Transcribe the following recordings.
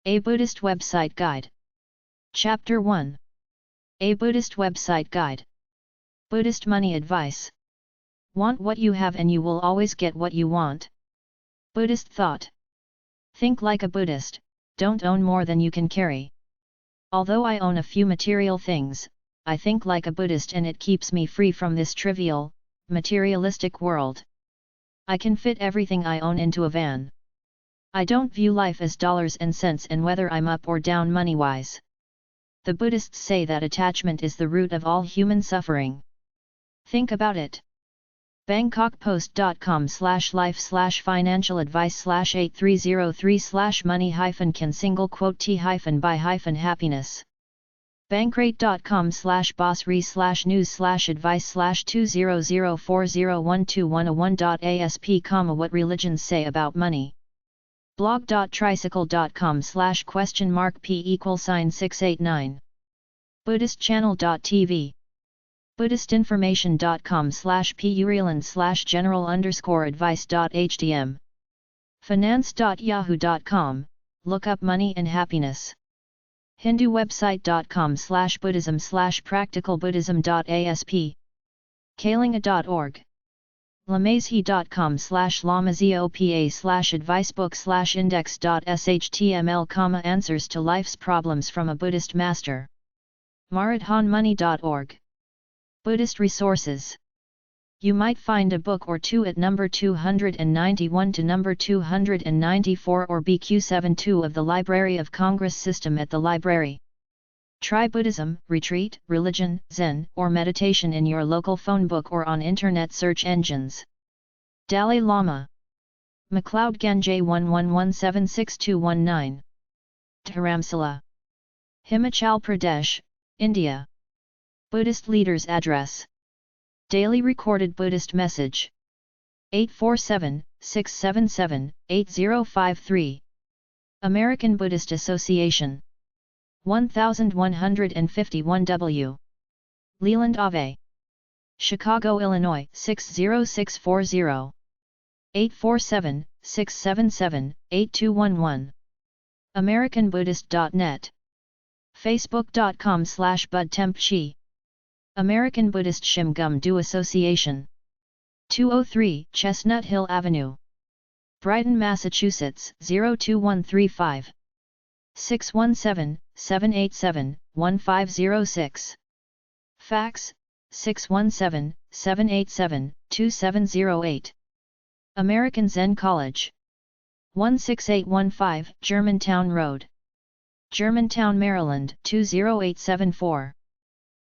A Buddhist Website Guide. Chapter 1. A Buddhist Website Guide. Buddhist Money Advice. Want what you have and you will always get what you want. Buddhist Thought. Think like a Buddhist, don't own more than you can carry. Although I own a few material things, I think like a Buddhist and it keeps me free from this trivial, materialistic world. I can fit everything I own into a van. I don't view life as dollars and cents and whether I'm up or down money-wise. The Buddhists say that attachment is the root of all human suffering. Think about it. bangkokpost.com/life/financial advice/8303/money-can-t-by-happiness. bankrate.com/boss/news/advice/2004012101.asp, what religions say about money. blog.tricycle.com/?p=689. buddhistchannel.tv. buddhistinformation.com/pureland/general_advice.htm. finance.yahoo.com, look up money and happiness. hinduwebsite.com/buddhism/practicalbuddhism.asp. kalinga.org. lamazhi.com/advicebook/index.html, answers to life's problems from a Buddhist master. maradhanmoney.org. Buddhist resources. You might find a book or two at number 291 to number 294 or BQ72 of the Library of Congress system at the library. Try Buddhism, retreat, religion, Zen, or meditation in your local phone book or on internet search engines. Dalai Lama. MacLeod Ganjay 11176219. Dharamsala. Himachal Pradesh, India. Buddhist leaders' address. Daily recorded Buddhist message. 847-677-8053. American Buddhist Association. 1151 W. Leland Ave. Chicago, Illinois 60640. 847-677-8211. AmericanBuddhist.net. Facebook.com/BudTempchi. American Buddhist Shimgum Do Association. 203 Chestnut Hill Avenue. Brighton, Massachusetts 02135. 617-787-1506. Fax, 617-787-2708. American Zen College. 16815 Germantown Road. Germantown, Maryland 20874.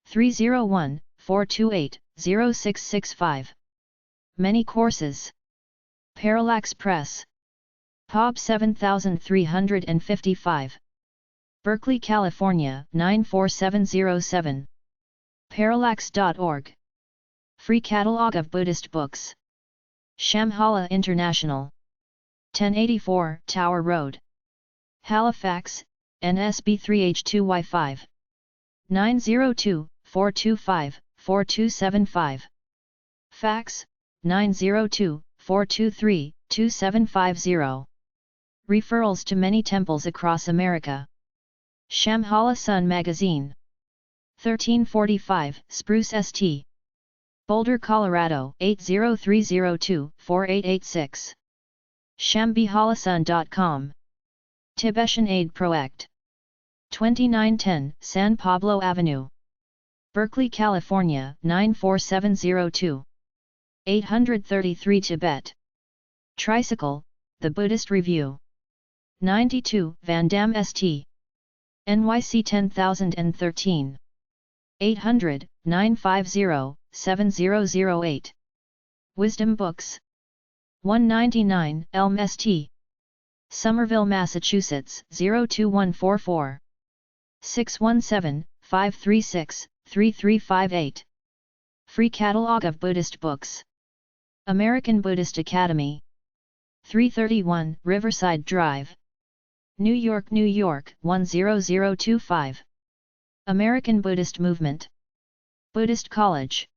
301-428-0665. Many courses. Parallax Press. epub 7355. Berkeley, California 94707. Parallax.org. Free catalog of Buddhist books. Shambhala International. 1084 Tower Road. Halifax, NSB 3H2Y5. 902-425-4275. Fax, 902-423-2750. Referrals to many temples across America. Shambhala Sun Magazine. 1345 Spruce St. Boulder, Colorado 80302-4886. shambhalasun.com. Tibetan Aid Proact. 2910 San Pablo Avenue. Berkeley, California 94702. 833 Tibet. Tricycle, The Buddhist Review. 92 Van Dam St. NYC 10013. 800-950-7008. Wisdom Books. 199 Elm St. Somerville, Massachusetts 02144. 617-536-3358. Free catalog of Buddhist books. American Buddhist Academy. 331 Riverside Drive. New York, New York 10025. American Buddhist Movement. Buddhist College.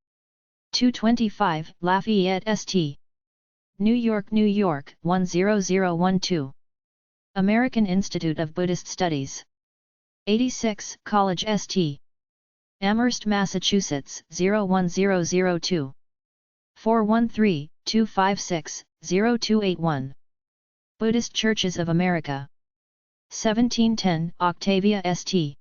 225 Lafayette St. New York, New York 10012. American Institute of Buddhist Studies. 86 College St. Amherst, Massachusetts 01002. 413-256-0281. Buddhist Churches of America. 1710 Octavia St.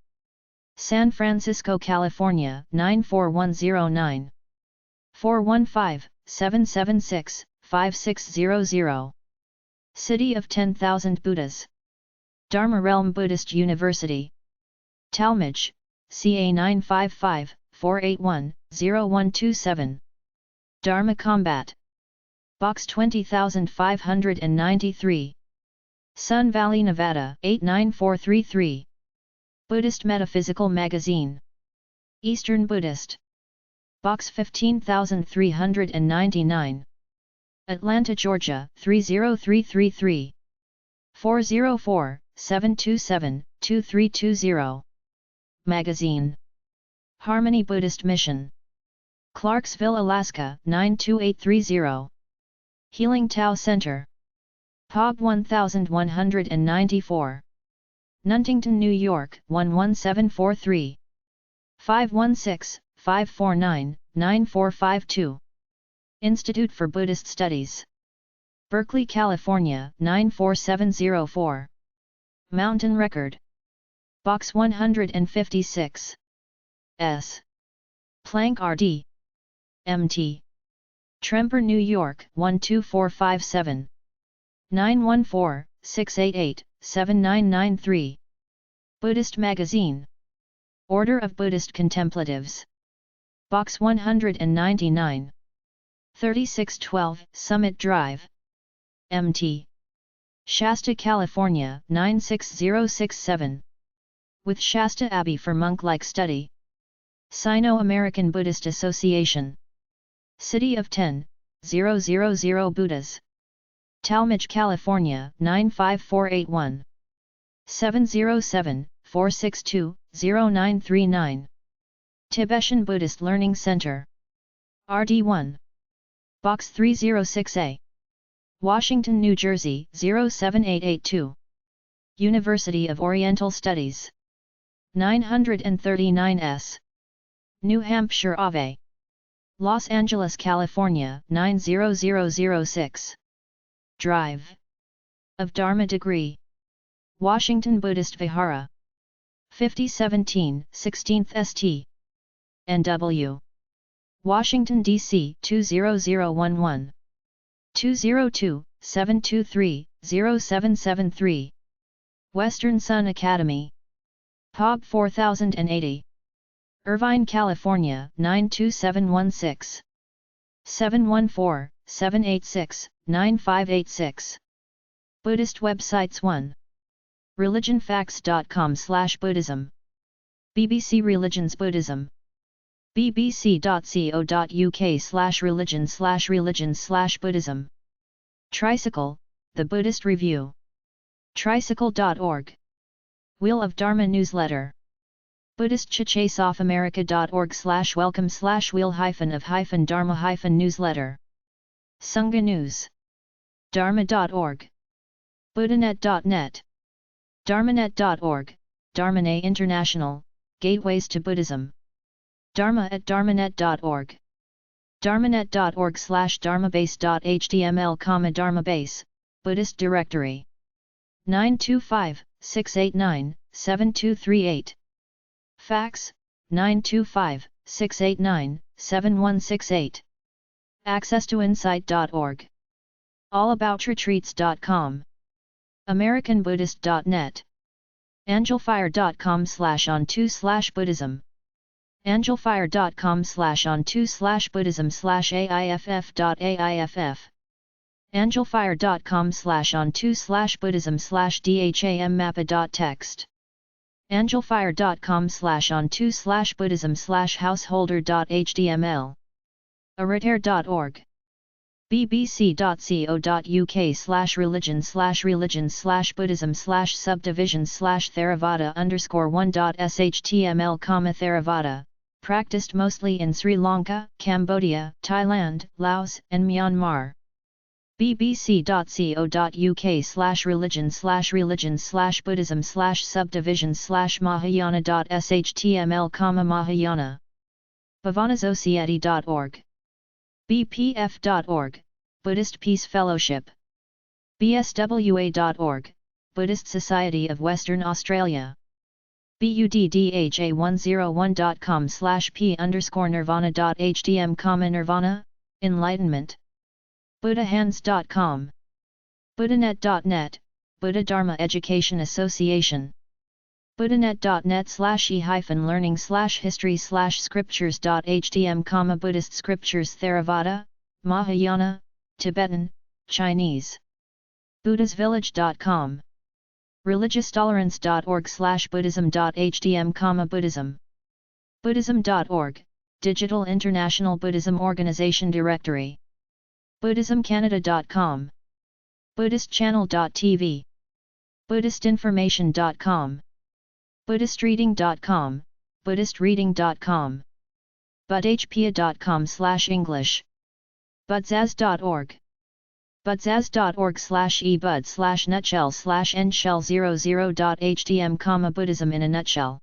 San Francisco, California 94109. 415-776-5600. City of 10,000 Buddhas. Dharma Realm Buddhist University. Talmage, CA 955-481-0127. Dharma Combat. Box 20593. Sun Valley, Nevada 89433. Buddhist Metaphysical Magazine. Eastern Buddhist. Box 15399. Atlanta, Georgia 30333. 404-727-2320. Magazine. Harmony Buddhist Mission. Clarksville, Alaska 92830. Healing Tao Center. POB 1194. Nuntington, New York 11743. 516-549-9452. Institute for Buddhist Studies. Berkeley, California 94704. Mountain Record. Box 156. S. Plank RD. MT. Tremper, New York 12457. 914-688-7993. Buddhist Magazine. Order of Buddhist Contemplatives. Box 199. 3612 Summit Drive. MT. Shasta, California 96067. With Shasta Abbey for monk-like study. Sino-American Buddhist Association. City of 10,000 Buddhas. Talmadge, California 95481. 707-462-0939. Tibetan Buddhist Learning Center. RD1. Box 306A. Washington, New Jersey 07882. University of Oriental Studies. 939S. New Hampshire Ave. Los Angeles, California 90006. Drive. Of Dharma Degree. Washington Buddhist Vihara. 5017 16th St. NW. Washington, D.C. 20011. 202-723-0773. Western Sun Academy. POB 4080. Irvine, California 92716. 714-786-9586. Buddhist websites 1. religionfacts.com/Buddhism. BBC Religions Buddhism. bbc.co.uk/religion/Buddhism. Tricycle, The Buddhist Review. Tricycle.org. Wheel of Dharma Newsletter. BuddhistChachesOffAmerica.org/welcome/wheel-of-Dharma-Newsletter. Sangha News. Dharma.org. Buddhanet.net. Dharmanet.org, Dharmanet International, Gateways to Buddhism. Dharma@dharmanet.org. Dharmanet.org/dharmabase.html, Dharmabase, Buddhist Directory. 925-689-7238. Fax, 925-689-7168. Access to insight.org. Allaboutretreats.com. AmericanBuddhist.net. Angelfire.com/on2/Buddhism. Angelfire.com/on2/Buddhism/AIFF.AIFF. Angelfire.com/on2/Buddhism/DHAMMappa.txt. Angelfire.com/on2/Buddhism/householder.html. Aritair.org. bbc.co.uk/religion/Buddhism/subdivisions/Theravada_1.shtml, Theravada, practiced mostly in Sri Lanka, Cambodia, Thailand, Laos, and Myanmar. bbc.co.uk/religion/Buddhism/subdivisions/Mahayana.html, Mahayana. Bhavanasociety.org. bpf.org, Buddhist Peace Fellowship. bswa.org, Buddhist Society of Western Australia. buddha101.com/p_nirvana.htm, Nirvana, Enlightenment. buddhahands.com. buddhanet.net, Buddha Dharma Education Association. buddhanet.net/e-learning/history/scriptures.htm, Buddhist Scriptures Theravada, Mahayana, Tibetan, Chinese. buddhasvillage.com. religioustolerance.org/buddhism.htm, Buddhism. buddhism.org, Digital International Buddhism Organization Directory. buddhismcanada.com. buddhistchannel.tv. buddhistinformation.com. buddhistreading.com, buddhistreading.com. budhpa.com/English. budzaz.org. budzaz.org/ebud/nutshell/nshell00.htm, Buddhism in a nutshell.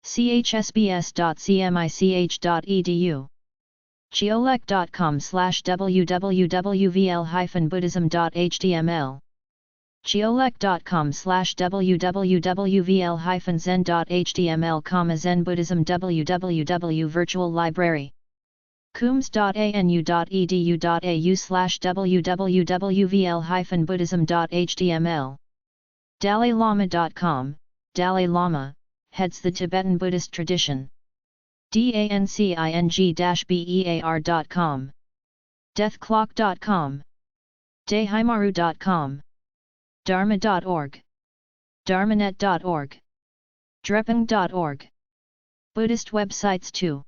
chsbs.cmich.edu. chiolek.com/www.vl-buddhism.html. chiolek.com/www.vl-zen.html, Zen Buddhism www Virtual Library. coombs.anu.edu.au/www.vl-buddhism.html. DalaiLama.com, Dalai Lama, heads the Tibetan Buddhist tradition. dancing-bear.com. deathclock.com. daihimaru.com. dharma.org. dharmanet.org. drepung.org. Buddhist websites too.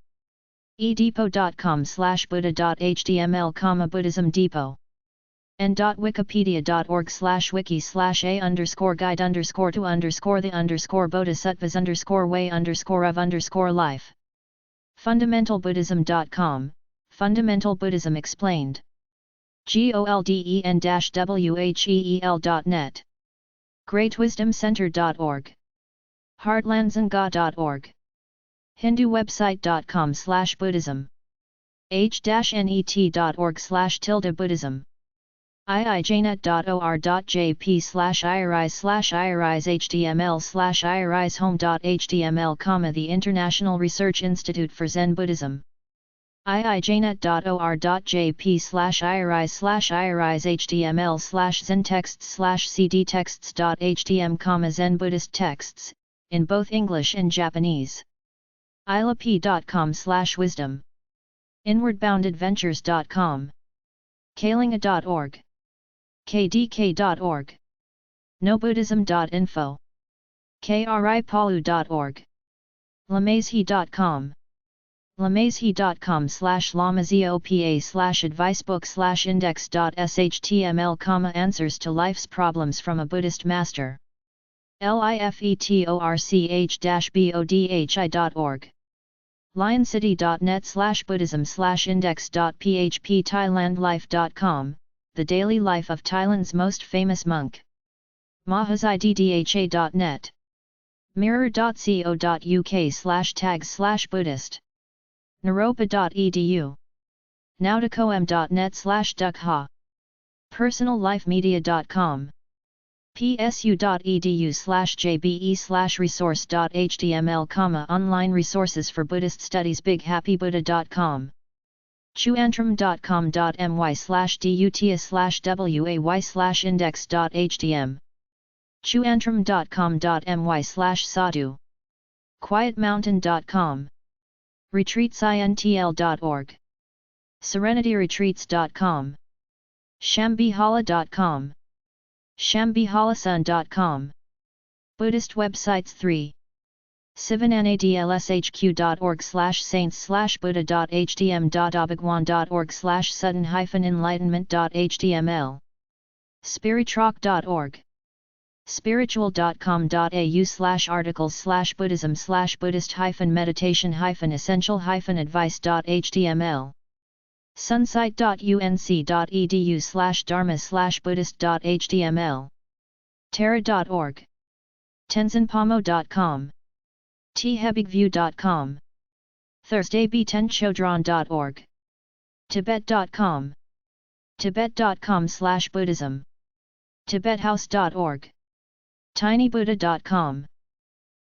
edepot.com/buddha.html, Buddhism Depot. n.wikipedia.org/wiki/a_the_guide_the_bodhisattvas_way_of_life. fundamentalbuddhism.com, Fundamental Buddhism Explained. golden-wheel.net. greatwisdomcenter.org. heartlandsangha.org. hinduswebsite.com/buddhism. h-net.org/buddhism. iijnet.or.jp/iris/iris-html/irishome.html, the International Research Institute for Zen Buddhism. iijnet.or.jp/iris/iris-html/zentexts/cdtexts.htm, Zen Buddhist texts, in both English and Japanese. ilp.com/wisdom. inwardboundadventures.com. kalinga.org. kdk.org. nobuddhism.info. kripalu.org. lamazhi.com. lamazhi.com/lamazopa/advicebook/index.shtml, answers to life's problems from a Buddhist master. lifetorch-bodhi.org. lioncity.net/buddhism/index.php. thailandlife.com, the daily life of Thailand's most famous monk. mahazidha.net. mirror.co.uk/tags/Buddhist. naropa.edu. nauticoem.net/dukha. personallifemedia.com. psu.edu/jbe/resource.html, online resources for Buddhist studies. bighappybuddha.com. chuantrum.com.my/duta/way/index.htm. chuantrum.com.my/sadhu. quietmountain.com. retreatsintl.org. serenityretreats.com. shambhihala.com. shambhihalasun.com. Buddhist websites 3. sivananadlshq.org/saints/buddha.htm.abhagwan.org/sudden-enlightenment.html. spiritrock.org. spiritual.com.au/articles/buddhism/buddhist-meditation-essential-advice.html. sunsite.unc.edu/dharma/buddhist.html Terra.org Tenzinpomo.com thebigview.com thursdayb10chodron.org tibet.com tibet.com/buddhism tibethouse.org tinybuddha.com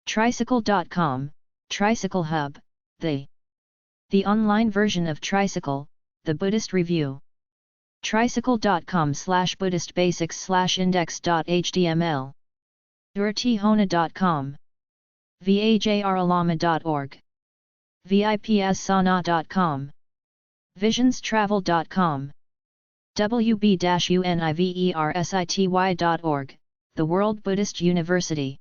tricycle.com Tricycle Hub, the online version of Tricycle, the Buddhist Review. Tricycle.com/BuddhistBasics/index.html urtihona.com vajralama.org vipssana.com visionstravel.com wb-university.org, the World Buddhist University.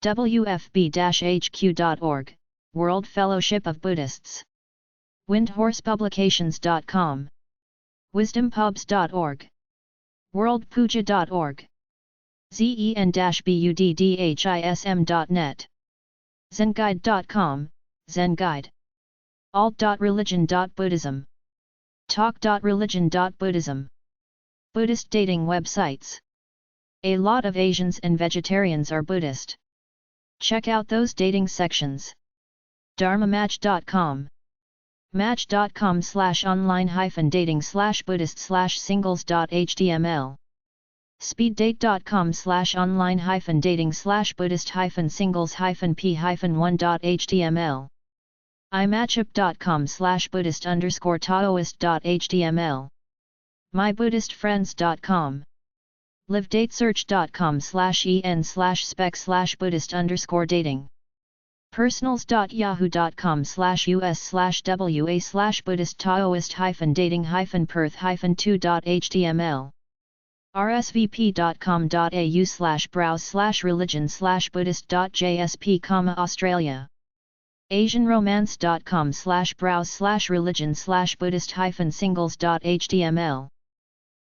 wfb-hq.org, World Fellowship of Buddhists. windhorsepublications.com wisdompubs.org worldpuja.org zen-buddhism.net zenguide.com, Zenguide. alt.religion.buddhism talk.religion.buddhism Buddhist dating websites. A lot of Asians and vegetarians are Buddhist. Check out those dating sections. dharmamatch.com match.com/online-dating/buddhist/singles.html speeddating.com/online-dating/buddhist-singles-p-1.html imatchup.com/buddhist_taoist.html mybuddhistfriends.com livedatesearch.com/en/spec/buddhist_dating personals.yahoo.com/us/buddhist-taoist-dating-perth-2.html rsvp.com.au/browse/religion/buddhist.jsp, Australia asianromance.com/browse/religion/buddhist-singles.html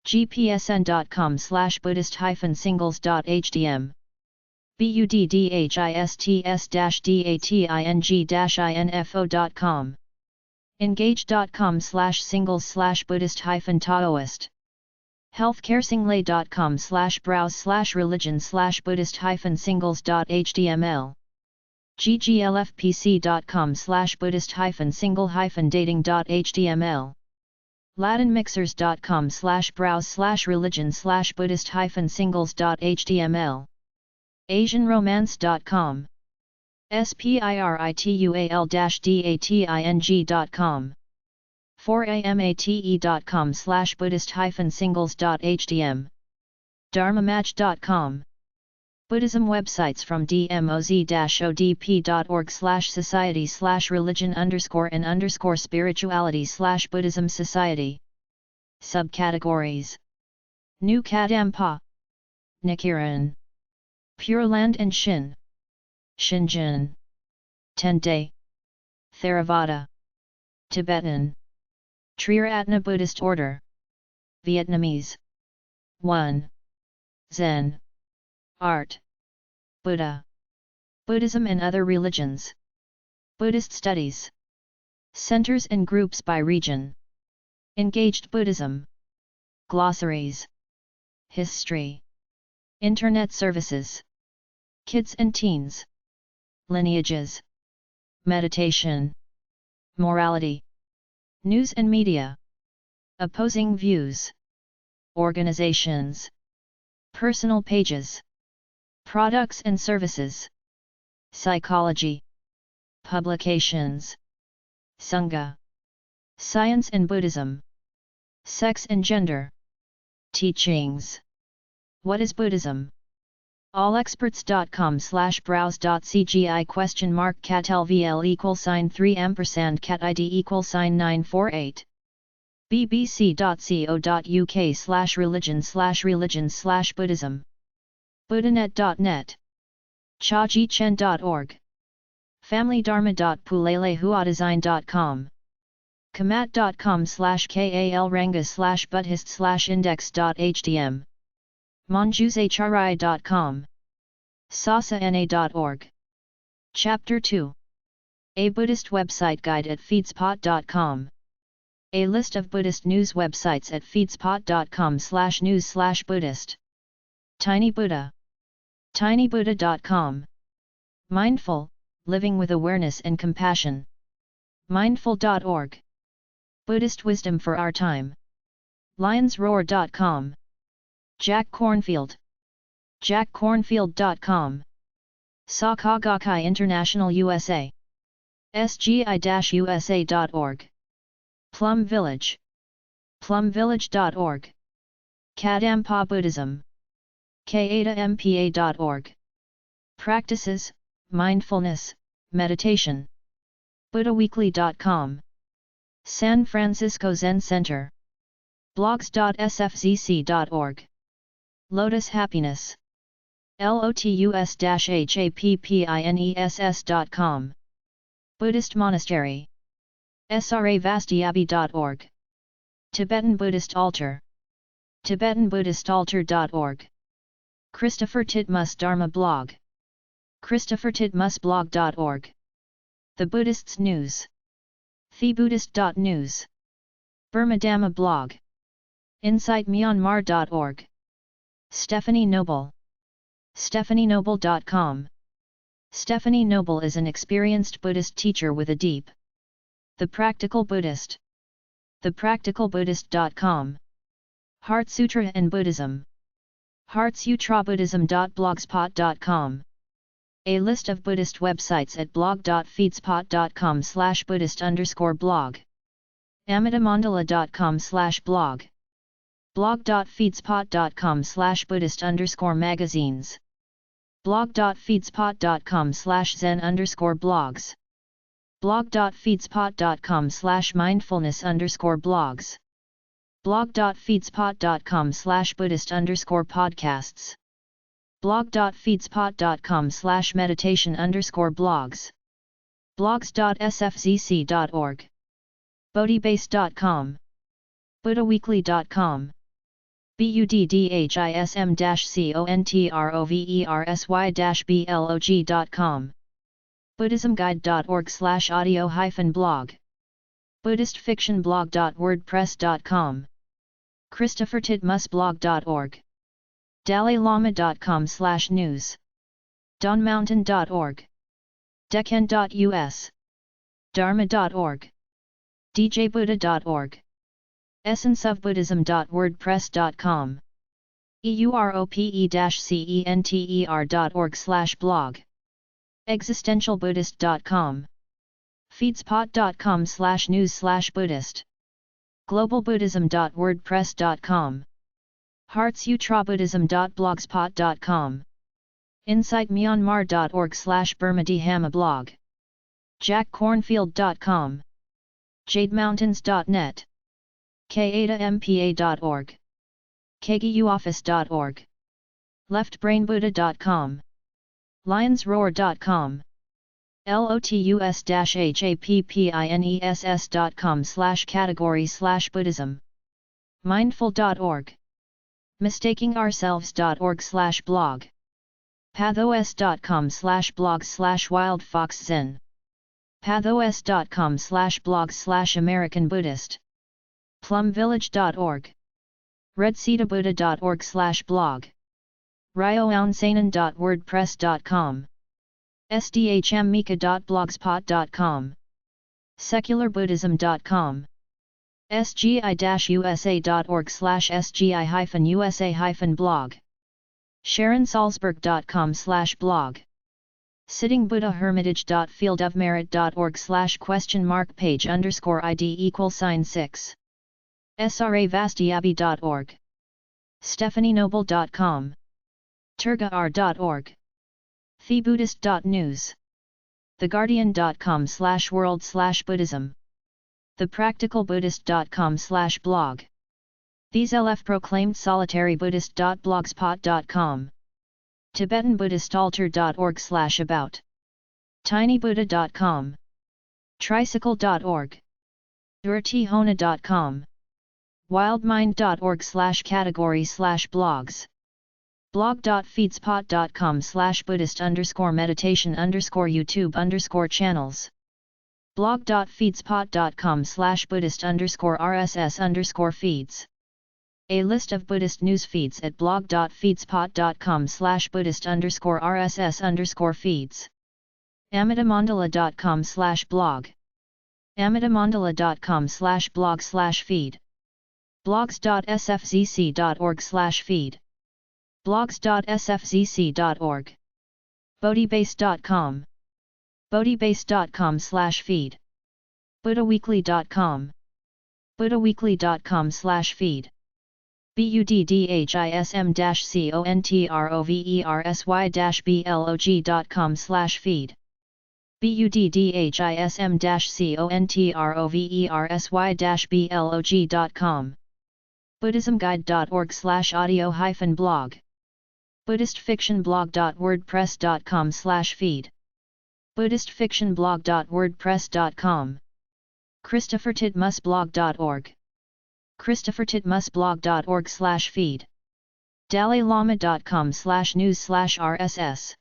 gpsn.com/buddhist-singles.htm buddhists-dating-info.com engage.com/singles/buddhist-taoist healthcaresinglay.com/browse/religion/buddhist-singles.html gglfpc.com/buddhist-single-dating.html latinmixers.com/browse/religion/buddhist-singles.html asianromance.com spiritual-dating.com 4amate.com/buddhist-singles.htm dharmamatch.com Buddhism websites from dmoz-odp.org/society/religion_and_spirituality/Buddhism Society Subcategories New Kadampa Nichiren Pure Land and Shin Shinjin Tendai Theravada Tibetan Triratna Buddhist Order Vietnamese 1. Zen Art Buddha Buddhism and other religions Buddhist studies Centers and groups by region Engaged Buddhism Glossaries History Internet services Kids and teens Lineages Meditation Morality News and media Opposing views Organizations Personal pages Products and services Psychology Publications Sangha Science and Buddhism Sex and gender Teachings What is Buddhism? allexperts.com/browse.cgi?catlvl=3 cat ID=948 bbc.co.uk/religion/buddhism buddhanet.net chajichen.org familydharma.pulelehuadesign.com kamat.com/kalranga/buddhist/index.htm monjusacharya.com sasana.org Chapter 2 A Buddhist Website Guide at feedspot.com A list of Buddhist news websites at feedspot.com/news/Buddhist. Tiny Buddha. tinybuddha.com. Mindful, living with awareness and compassion. Mindful.org. Buddhist wisdom for our time. lionsroar.com. Jack Cornfield. jackcornfield.com. Sakagakai International USA. sgi-usa.org. Plum Village. plumvillage.org. Kadampa Buddhism. kadampa.org. Practices, mindfulness, meditation. buddhaweekly.com. San Francisco Zen Center. blogs.sfzc.org. Lotus Happiness. lotus-happiness.com. Buddhist Monastery. sravastiabi.org. Tibetan Buddhist Altar. tibetanbuddhistaltar.org. Christopher Titmus Dharma Blog. christophertitmusblog.org. The Buddhist's News. thebuddhist.news. Burma Dhamma Blog. insightmyanmar.org. Stephanie Noble. stephanienoble.com. Stephanie Noble is an experienced Buddhist teacher with a deep. The Practical Buddhist. thepracticalbuddhist.com. Heart Sutra and Buddhism. heartsutrabuddhism.blogspot.com. A list of Buddhist websites at blog.feedspot.com/Buddhist_blog. amitamandala.com/blog. blog.feedspot.com/Buddhist_magazines. blog.feedspot.com/Zen_blogs. blog.feedspot.com/mindfulness_blogs. blog.feedspot.com/Buddhist_podcasts. blog.feedspot.com/meditation_blogs. blogs.sfzc.org. bodhibase.com. buddhaweekly.com. buddhism-controversy-blog.com. buddhismguide.org/audio-blog. buddhistfictionblog.wordpress.com. christophertitmusblog.org. dalailama.com/news. dawnmountain.org. deccan.us. dharma.org. djbuddha.org. essenceofbuddhism.wordpress.com. europe-center.org/blog. existentialbuddhist.com. feedspot.com/news/Buddhist. globalbuddhism.wordpress.com. heartsutrabuddhism.blogspot.com. insightmyanmar.org/Burma blog. jackcornfield.com. jademountains.net. kadampa.org. kguoffice.org. leftbrainbuddha.com. lionsroar.com. lotus-happiness.com/category/Buddhism. mindful.org. mistakingourselves.org/blog. pathos.com/blog/wildfoxzen. pathos.com/blog/American Buddhist. plumvillage.org. redsedabuddha.org/blog. ryoaunsanan.wordpress.com. sdhmmika.blogspot.com. secularbuddhism.com. sgi-usa.org/sgi-usa-blog. sharonsalzberg.com/blog. sittingbuddhahermitage.fieldofmerit.org/?page_id=6. sravastiabi.org. stephanienoble.com. turgaar.org. thebuddhist.news. theguardian.com/world/Buddhism. thepracticalbuddhist.com/blog. These LF proclaimed solitary Buddhist.blogspot.com. tibetanbuddhistaltar.org/about. tinybuddha.com. tricycle.org. urtihona.com. wildmind.org/category/blogs. blog.feedspot.com/Buddhist_meditation_YouTube_channels. blog.feedspot.com/Buddhist_RSS_feeds. A list of Buddhist news feeds at blog.feedspot.com/Buddhist_RSS_feeds. Amitamandala.com/blog. Amitamandala.com/blog/feed. blogs.sfzc.org/feed. blogs.sfzc.org. bodhibase.com. bodhibase.com/feed. buddhaweekly.com. buddhaweekly.com/feed. buddhism-controversy-blog.com/feed. buddhism-controversy-blog.com. buddhismguide.org/audio-blog. buddhistfictionblog.wordpress.com/feed. buddhistfictionblog.wordpress.com. christophertitmusblog.org. christophertitmusblog.org/feed. dalailama.com/news/rss.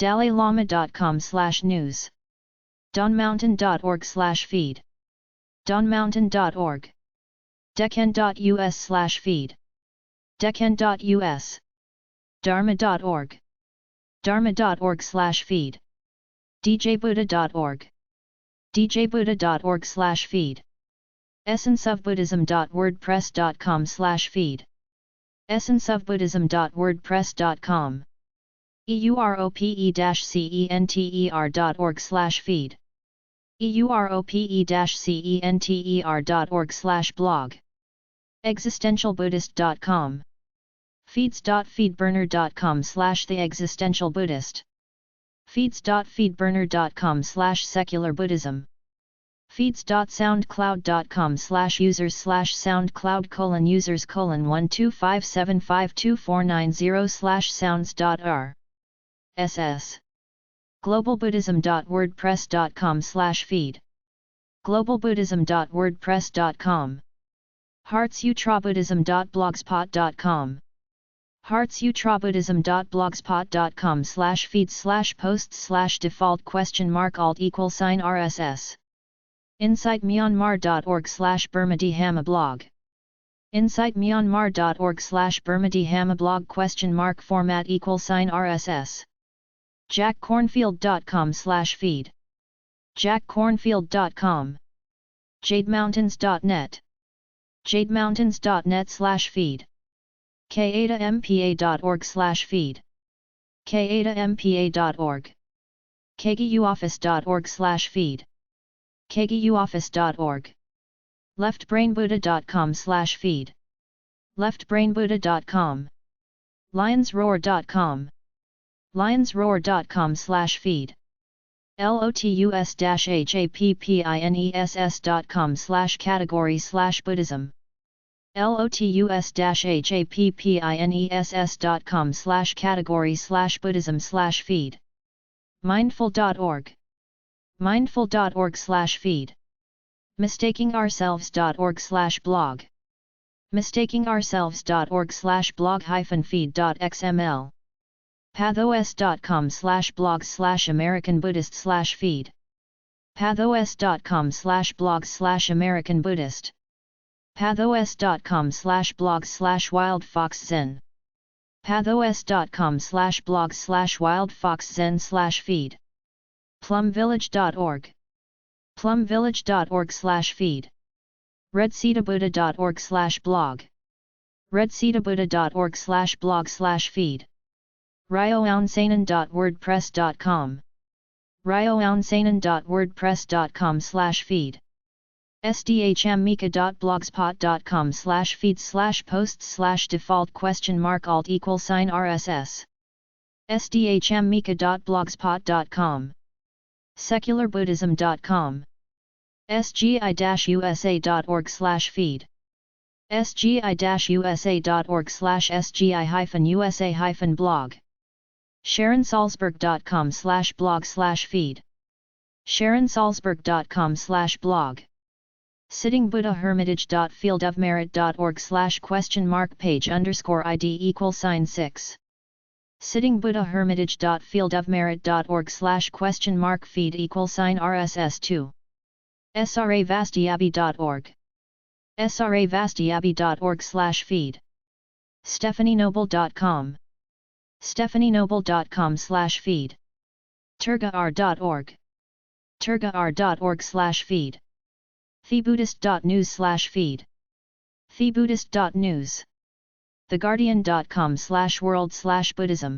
dalailama.com/news. donmountain.org/feed. donmountain.org. deccan.us/feed. deccan.us. dharma.org. dharma.org/feed. djbuddha.org. djbuddha.org/feed. essenceofbuddhism.wordpress.com/feed. essenceofbuddhism.wordpress.com. europe-center.org/feed. europe-center.org/blog. existentialbuddhist.com. feeds.feedburner.com/theexistentialbuddhist. feeds.feedburner.com/secularbuddhism. feeds.soundcloud.com/users/soundcloud:/125752490/sounds.r. globalbuddhism.wordpress.com/feed. globalbuddhism.wordpress.com. heartsutrabuddhism.blogspot.com. heartsutrabuddhism.blogspot.com/feeds/posts/default?alt=alt=RSS. insightmyanmar.org/burmadihama-blog. insightmyanmar.org/burmadihama-blog ?format =RSS. jackcornfield.com/feed. jackcornfield.com. jademountains.net. jademountains.net/feed. kadampa.org/feed. kadampa.org. kguoffice.org/feed. kguoffice.org. leftbrainbuddha.com/feed. leftbrainbuddha.com. lionsroar.com. lionsroar.com/feed. lotus-happiness.com/category/buddhism. lotus-happiness.com/category/buddhism/feed. mindful.org. mindful.org/feed. mistakingourselves.org/blog. mistakingourselves.org/blog-feed.xml. pathos.com/blog/American-Buddhist/feed. pathos.com/blog/American-Buddhist. pathos.com/blog/wildfoxzen. pathos.com/blog/wildfoxzen/feed. plumvillage.org. plumvillage.org/feed. redseedabuddha.org/blog. redseedabuddha.org/blog/feed. ryoaunsanan.wordpress.com. ryoaunsanan.wordpress.com/feed. sdhmmika.blogspot.com/feeds/posts/default?alt=RSS. sdhmmika.blogspot.com. secularbuddhism.com. sgi-usa.org/feed. sgi-usa.org/sgi-usa-blog. sharonsalzberg.com/blog/feed. sharonsalzberg.com/blog. sittingbuddhahermitage.fieldofmerit.org/page_id=6. sittingbuddhahermitage.fieldofmerit.org/feed=RSS2. sravastiabi.org. sravastiabi.org/feed. stephanienoble.com. stephanienoble.com/feed. turgaar.org. turgaar.org/feed. thebuddhist.news/feed. thebuddhist.news. theguardian.com/world/buddhism.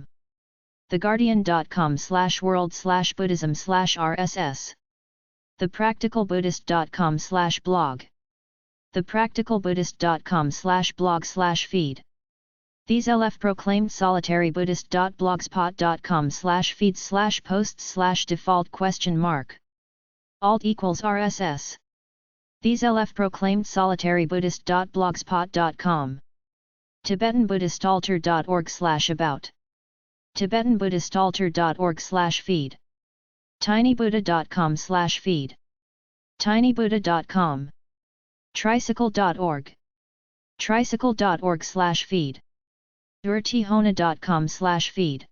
theguardian.com/world/buddhism/RSS. thepracticalbuddhist.com/blog. thepracticalbuddhist.com/blog/feed. These LF proclaimed solitary Buddhist.blogspot.com/feeds/posts/default ? Alt equals RSS. These LF proclaimed solitary Buddhist.blogspot.com. Tibetan Buddhistaltar.org/about. Tibetan Buddhistaltar.org/feed. tinybuddha.com/feed. tinybuddha.com. tricycle.org. tricycle.org/feed. urtihona.com/feed.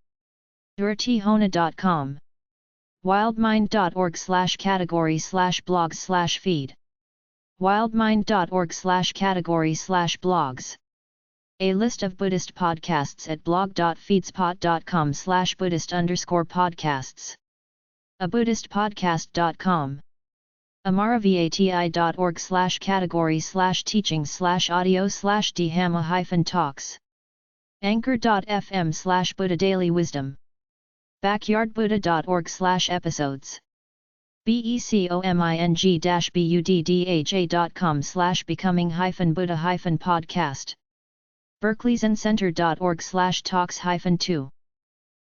urtihona.com. wildmind.org/category/blogs/feed. wildmind.org/category/blogs. A list of Buddhist podcasts at blog.feedspot.com/Buddhist_podcasts. A BuddhistPodcast.com. amaravati.org/category/teachings/audio/dhama-talks. anchor.fm/Buddha Daily Wisdom. backyardbuddha.org/episodes. becoming-buddha-podcast. berkeleyzencenter.org/talks-2.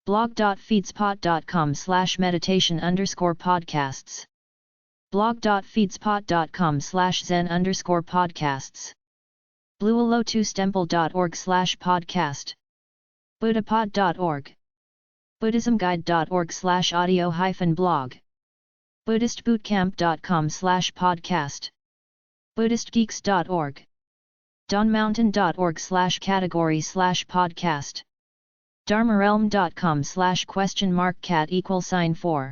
blog.feedspot.com/meditation_podcasts. blog.feedspot.com/zen_podcasts. bluealotustemple.org/podcast. buddhapod.org. buddhismguide.org/audio-blog. buddhistbootcamp.com/podcast. buddhistgeeks.org. dawnmountain.org/category/podcast. dharmarealm.com/?4.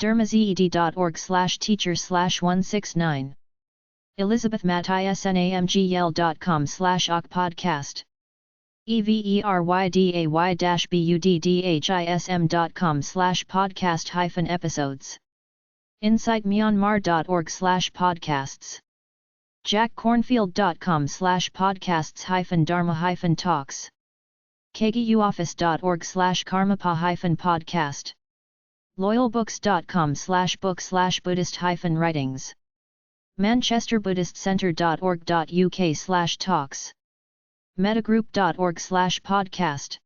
dermazed.org/teacher/169. elizabethmattisnamgyel.com/podcast. everyday-buddhism.com/podcast-episodes. insightmyanmar.org/podcasts. jackcornfield.com/podcasts-dharma-talks. kguoffice.org/karmapa-podcast. loyalbooks.com/book/buddhist-writings. manchesterbuddhistcenter.org.uk/talks. metagroup.org/podcast.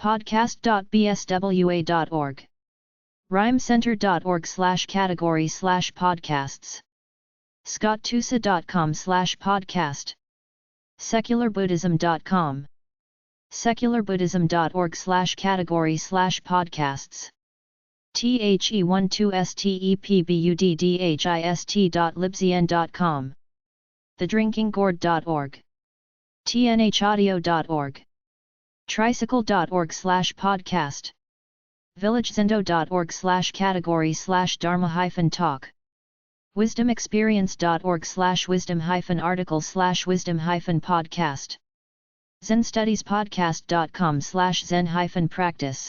podcast.bswa.org. rhymecenter.org/category/podcasts. scotttusa.com/podcast. secularbuddhism.com. secularbuddhism.org/category/podcasts. the12stepbuddhist.libzn.com. thedrinkinggourd.org. tnhaudio.org. tricycle.org/podcast. villagezendo.org/category/dharma-talk. wisdomexperience.org/wisdom-article/wisdom-podcast. zenstudiespodcast.com/zen-practice.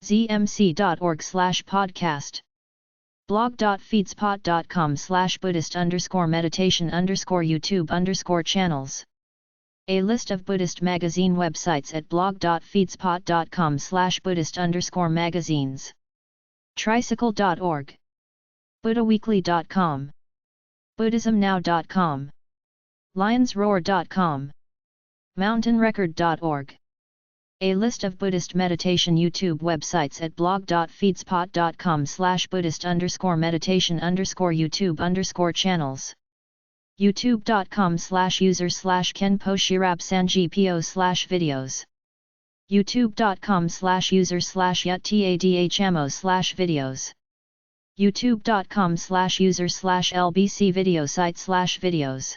zmc.org/podcast. blog.feedspot.com/buddhist_meditation_YouTube_channels. A list of Buddhist magazine websites at blog.feedspot.com/Buddhist_magazines. tricycle.org. buddhaweekly.com. buddhismnow.com. lionsroar.com. mountainrecord.org. A list of Buddhist meditation YouTube websites at blog.feedspot.com/Buddhist_meditation_YouTube_channels. youtube.com/user/Kenpo Shirab Sanji-po/videos. youtube.com/user/Yut-tadhmo/videos. youtube.com/user/LBC videosite/videos.